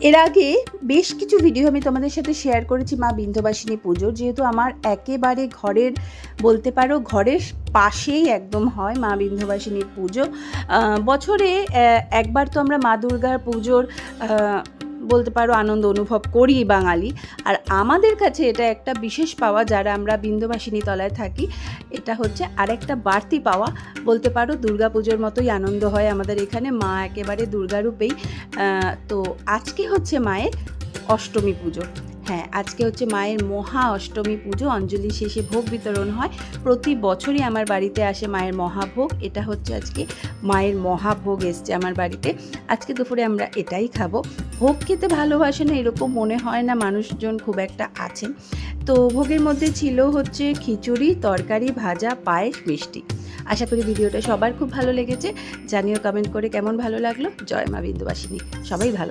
এর আগে বেশ কিছু ভিডিও আমি তোমাদের সাথে শেয়ার করেছি মা বিন্ধ্যবাসিনী পুজোর, যেহেতু আমার একেবারে ঘরের বলতে পারো ঘরের পাশেই একদম হয় মা বিন্ধ্যবাসিনীর পুজো। বছরে একবার তো আমরা মা দুর্গার পুজোর বলতে পারো আনন্দ অনুভব করি বাঙালি। আর আমাদের কাছে এটা একটা বিশেষ পাওয়া, যারা আমরা বিন্ধ্যবাসিনী তলায় থাকি, এটা হচ্ছে আরেকটা বাড়তি পাওয়া বলতে পারো। দুর্গা পুজোর মতোই আনন্দ হয় আমাদের এখানে, মা একেবারে দুর্গারূপেই। তো আজকে হচ্ছে মায়ের অষ্টমী পুজো। হ্যাঁ, আজকে হচ্ছে মায়ের মহা অষ্টমী পুজো। অঞ্জলি শেষে ভোগ বিতরণ হয়। প্রতি বছরই আমার বাড়িতে আসে মায়ের মহাভোগ। এটা হচ্ছে আজকে মায়ের মহাভোগ এসছে আমার বাড়িতে। আজকে দুপুরে আমরা এটাই খাবো। ভোগ খেতে ভালোবাসে না এরকম মনে হয় না মানুষজন খুব একটা আছেন। তো ভোগের মধ্যে ছিল হচ্ছে খিচুড়ি, তরকারি, ভাজা, পায়েস, মিষ্টি। আশা করি ভিডিওটা সবার খুব ভালো লেগেছে। জানিও কমেন্ট করে কেমন ভালো লাগলো। জয় মা বিন্ধ্যবাসিনী। সবাই ভালো